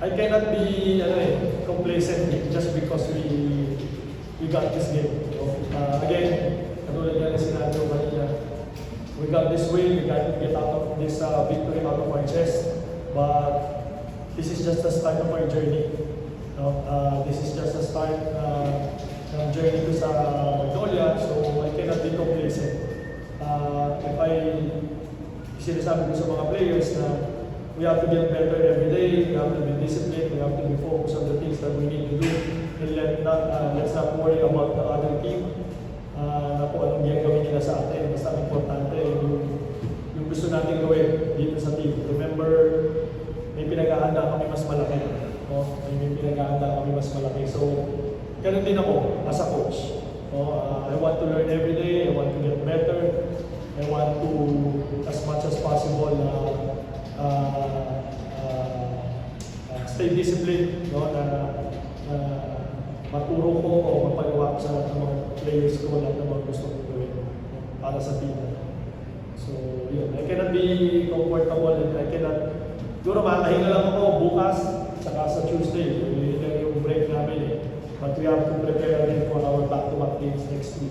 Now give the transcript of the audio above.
I cannot be complacent just because we got this game. Again, katulad nga na sinabi ko kanina, we got this win, we got to get out of this victory out of our chest. But this is just the start of our journey. This is just the start ng journey ko sa Magnolia, so I cannot be complacent. Sinasabi ko sa mga players na we have to get better every day, we have to be disciplined, we have to be focused on the things that we need to do, and let's not worry about the other team, na kung anong gagawin nila sa atin. Basta importante yung gusto natin gawin dito sa team. Remember, may pinag-aanda kami mas malaki. May pinag-aanda kami mas malaki. So, ganun din ako as a coach. I want to learn every day, I want to get better, I want to, as much as possible, stay disciplined, na maturo ko o mapagawa ko sa lahat ng mga players ko, lahat ng mga gusto kong gawin para sa team. So, yun. I cannot be comfortable and I cannot, siguro matahinga lang ako bukas, saka sa Tuesday, yun yung break namin. But we have to prepare again for our back-to-back games next week.